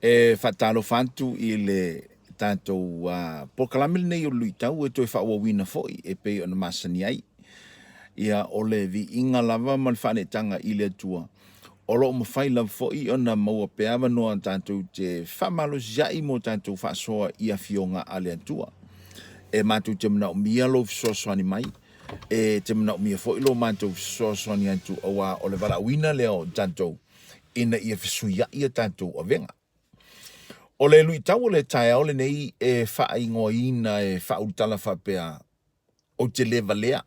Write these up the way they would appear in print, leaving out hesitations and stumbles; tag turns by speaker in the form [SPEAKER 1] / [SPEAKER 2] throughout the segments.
[SPEAKER 1] Fatalo fantu i le tātou pokalamil nei o lui tau e toi whawawina foi e pe o na masani ai. Ia o le vi inga lava man whanetanga i le tua. O lo ma whai lava foi o na maua peawa noa tātou te whamalo zai mo tātou whasoa i a fionga a le tua. E mātou te mna o mia lo fisoswani mai. E te mna o mia foi lo mātou fisoswani antu awa o le wala wina leo tātou. Ina i a fisuia i a tātou o venga. O le lui tau le tae au le nei e wha ingoa ina e wha utala wha pea o te lewa lea.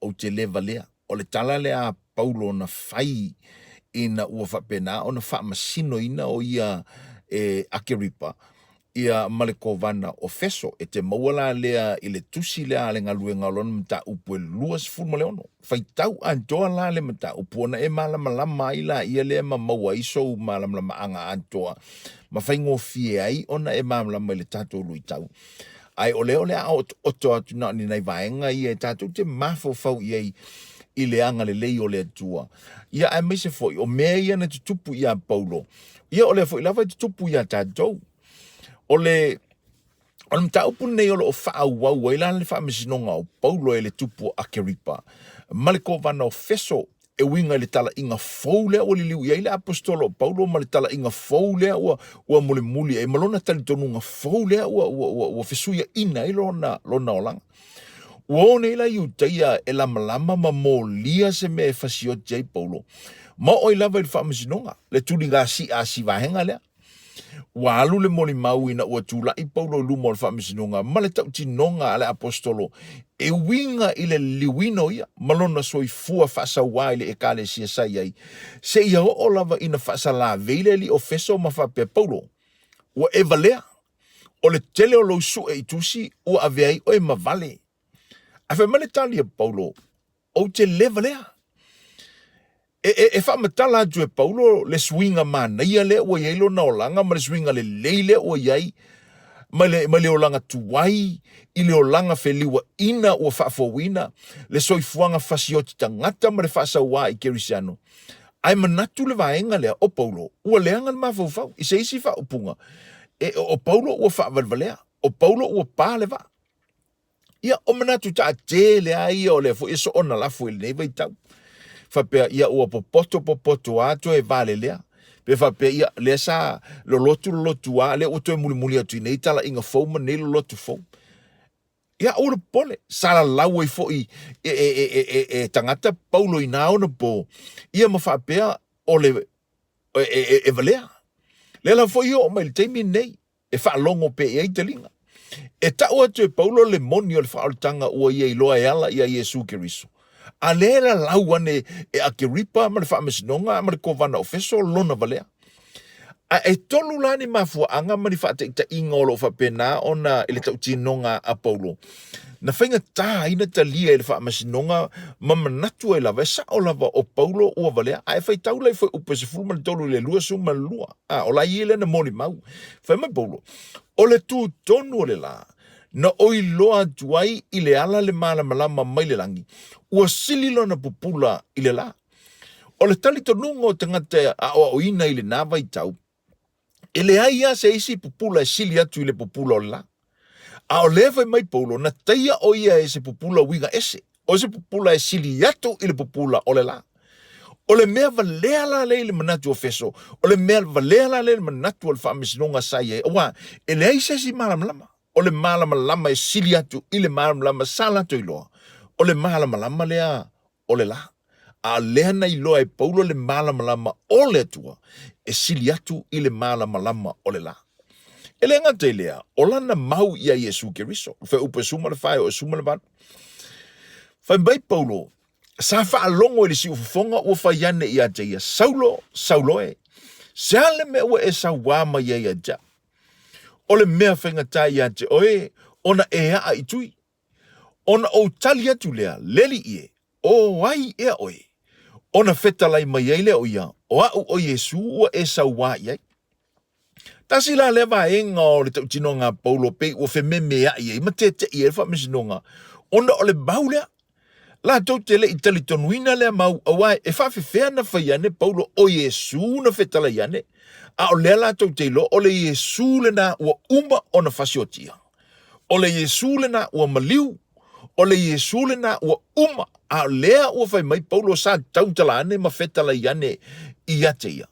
[SPEAKER 1] O te lewa lea. O le tala lea paulo na whai ina ua wha pena o na wha masino ina o ia Akeripa. Ia Malekovana o Feso e te mauala lea i le tusi lea le ngalue ngalon mta upu e luas fulma leono. Whai tau antoa la le mta upu ona e malama lama ila ia lea ma maua iso malama lama anga antoa. Ma whai ngō fie ai ona e malama lama i le tātou lui tau. Ai o leo lea oto atu na ni nei vaenga i e tātou te mafo fau i le anga le lei o le atua. Ia ai meise foi o mea ia na te tupu ia Paulo. Ia o lea foi lava te tupu ia tātou. O le mta upu nei o lo o wha wau ila le wha mesinonga o Paulo e le tupu Akeripa. Malekovana o Feso e winga le tala inga fau lea o li liu. Ia ile apostolo Paulo ma le tala inga fau lea ua muli muli. E malona tali tonu nga fau lea ua fesuia ina i lona o langa. Ua o nei la iu taia e lama lama ma mo lia se me e fasio jai Paulo. Ma o ilava i le wha mesinonga. Le tuli ngā si a si vahenga lea. Ua alu le moli mau ina ua tula i Paulo lumo le whamisinonga, ma le tau tinonga ale apostolo, e winga i le liwino ia, malona soi fua whasa wai le e kale sia sai ai, se ia o lava ina whasa la veile li o feso ma whape Paulo, ua e valea, o le tele o lo su e itusi, ua aveai o e mavale. A wha male tali a Paulo, o te le valea. E wha matala atu e Paulo le swinga mana ia le ua iai lo na olanga, ma le swinga le leile ua iai, ma le olanga tuwai, i le olanga feliwa ina ua whaafowina, le soifuanga fasioti tangata ma le whaasawa i Kerisiano. Ai manatu le vaenga lea o Paulo, ua leanga le mawhau, i se isi wha upunga. O Paulo ua whaavalvalea, o Paulo ua pā le va. Ia o manatu ta te lea ia o le fo iso ona lafu il neiva i tau. Whapea ia ua popoto ato e vale lea. Pe whapea ia lea sa lo lotu a lea uto e muli atu i nei tala inga fau ma nei lo lotu fau. Ia ura pole, sala lau e fo e tangata Paulo i nao na po. Ia ma whapea o le e valea. Lea la fo ia o mai le teimi nei. E whaalongo pe e telinga. E tau atu e Paulo le moni o le whaaltanga ua ia i loa e ala ia Yesu Keriso. A lera lauane e Akeripa ma le whaamesinonga ma le kovana o Feso lona valea. A e tolu lani mafua anga ma ni whaata inga o lo whapena ona ele tau tinonga a Paulo. Na whainga tā ina talia ele whaamesinonga ma manatu e lava, e sa o lava o Paulo ua valea. A e whai tau lai whai upe se fulu ma le tolu le lua su ma lua. A o lai ele na moni mau. Whai mai Paulo. O le tu tonu o le la. Na oi loa tuai i le ala le malama mai le langi. Ua sililo na pupula i le la. O le tali tonunga o tangata a o ina i le nawa i tau. E le aia se isi pupula e sili atu i le pupula o le la. A o lewa mai Paulo na taia o ia e se pupula winga ese. O se pupula e sili atu i le pupula o le la. O le mea valea la le le manatu o Feso. O le mea valea la le manatu o le whaamisinonga sai e. Owa, e le aisa si malama. O le malama lama e sili atu i le malama lama salatu i loa. O le malama lama lea o le la. A lea na i loa e Paulo le malama lama o le atua. E sili atu i le malama lama o le la. E le ngate lea, o lana mau ia Yesu Keriso. Fe upe suma le whae o suma le vanu. Fai bai Paulo, sa wha longo i le si ufufonga ua whai ane i aja ia. Saulo e. Se ale me ua e sa wama ia i aja. O le mea whainga i aja oe, ona e a i tui. Ona o tali atu lea, leli ie, o ai ea oe. Ona fetalai mai ei lea o ia, o au o Yesu ua e sa wā iai. Tasi la lewa e ngā o le tau tino ngā Paulo pe ua fe me mea iei, ma te i e wha mesinonga. Ona o le bau lea, La tau te le itali tonuina le mau awai e whawhewhea na whaiane Paulo o Yesu na whetala iane. A o lea la tau te lo o le Yesu le na ua uma o na whasiotia. O le Yesu le na ua maliu. O le Yesu le na ua uma. A o lea ua whai mai Paulo sa tau tala ane ma whetala iane i ate ia.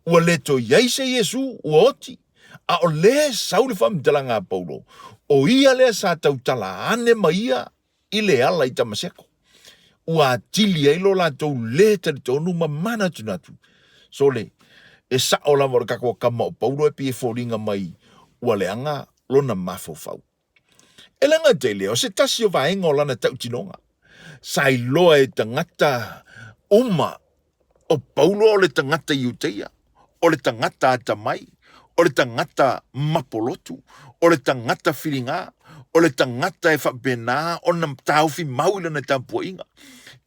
[SPEAKER 1] Ua leto iai se Yesu ua oti. A o lea saule whamdala ngā Paulo. O ia lea sa tau tala ane ma ia i le ala i tamaseko. Ua tili ai lo la tau le tali tonu ma mana tunatu. So le, e sa o la mora kako kama o Paulo e pie fōringa mai ua leanga lona mafofau. E langa te leo, se tasi o vaenga o lana tau tinonga. Sai loa e tangata uma o Paulo o le tangata iuteia, o le tangata atamai, o le tangata mapolotu, o le tangata whiringa, o le tangata e whabena o na tauwhi mauila na tampuinga.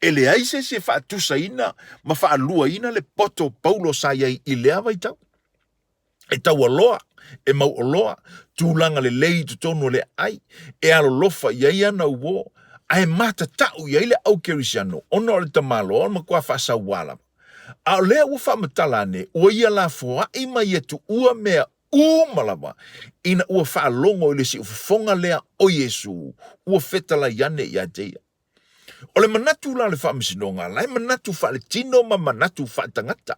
[SPEAKER 1] E le aise se whaatusa ina, ma whaalua ina le poto Paulo sa iai i lea vai tau. E tau aloa, e mau aloa, tūlanga le lei tutonu le ai, e alo lofa iai ana uo, ai mata tau iai le au kerisiano, ono le tamalo, ma kua whasa wala. A lea ua whamatalane, ua ia la fua i mai etu ua mea umalawa, ina ua whaalongo i le si ufafonga lea o Yesu, ua whetala iane i ateia. O le manatu la le whaamisinonga, lai manatu whaale tino ma manatu whaatangata.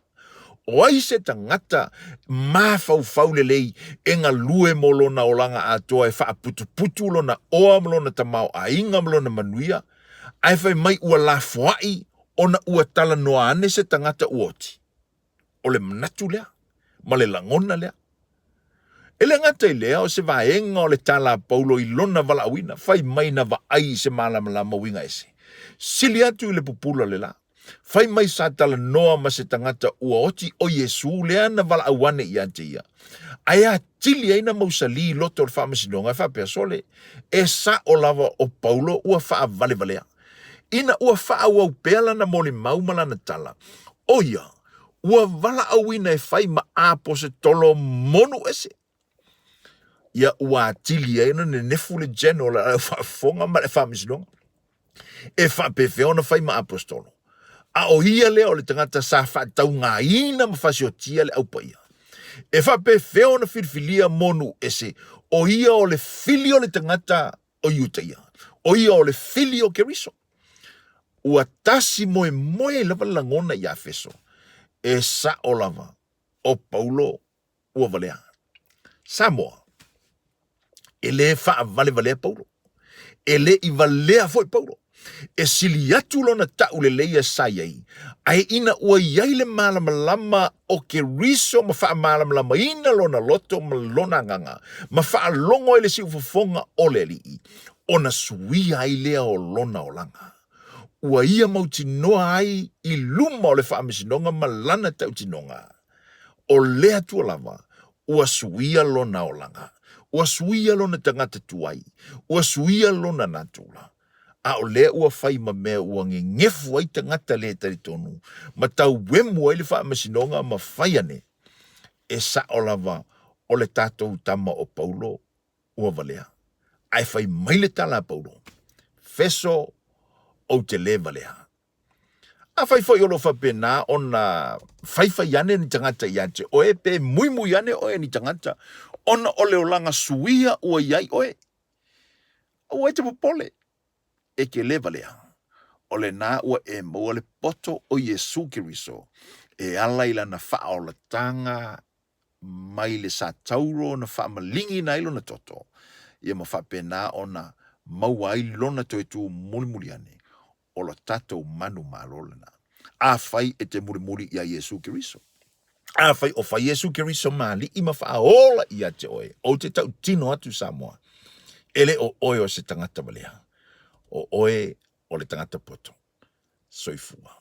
[SPEAKER 1] O ai se tangata ma fau le lei e ngā lue molona o langa atoa e whaaputu lona oa molona tamau a inga molona manuia, ai whai mai ua la fuai ona ua tala noa ane se tangata uoti. O le manatu lea, ma le langona lea. E le ngata i lea o se vaenga o le tala Paulo i lona vala awina, whai mai na vaai se malama winga ese. Sili atu i le pupula le la. Whai mai sa tala noa ma se tangata ua oti o Yesu lea na vala awane i ante ia. Aia tili aina mausali loto le whaamasinonga whapea sole, e sa o lava o Paulo ua wha vale valea. Ina ua wha au pēla na mole maumala na tala. Oia, ua vala awina e whai ma apo se tolo monu ese. Ia ua tili aina ne nefule general a whafonga ma le whaamasinonga. E whapewheo na whai ma apostolo. A o hia lea o le tangata sa whatau ngā ina ma whasiotia le aupaia. E whapewheo na whirwhilia monu ese, o hia o le whili o le tangata o iutaia. O hia o le whili o Keriso. Ua tasi moe lava langona i Efeso. E sa o lava o Paulo ua valea. Samoa. E le wha valea Paulo. E le i valea foi Paulo. E sili atu lona tau le leia saiai. Ai ina ua iai le malamalama o Keriso ma wha malamalama ina lona loto ma lona nganga. Ma wha longo ele si ufafonga o le lii. Ona suia ai lea o lona o langa. Ua ia mauti noa ai i luma o le wha amisinonga ma lana tau tinonga. O lea tua lava, ua suia lona o langa. Ua suia lona tangata tuai. Ua suia lona natula. A o lea ua whai ma mea ua ngefu ai tangata lea tari tonu. Ma tau wemu ai le wha amasinonga ma whaiane. E sa o lava o le tātou tama o Paulo ua valea. Ai whai maile tala Paulo. Feso o te le valea. A whai whai olo whapena o na whai ane ni tangata iate. O e pe mui ane o e ni tangata. Ona o leo langa suia ua iai oe. O e te popole. E ke le valea. O le nā ua e maua le poto o Yesu Keriso. E ala ila na wha o la tanga mai le sa tauro na wha malingi na ilo na toto. Ia ma wha pena o na maua ai lona to e tu muli ane. O la tatou manu malolena. A whai e te muri ia Yesu Keriso. A whai o whai Yesu Keriso mali i ma wha ola ia te oe. O te tau tino atu Samoa. Ele o oe o se tangata valea. O oe o le tangata poto. Soifua.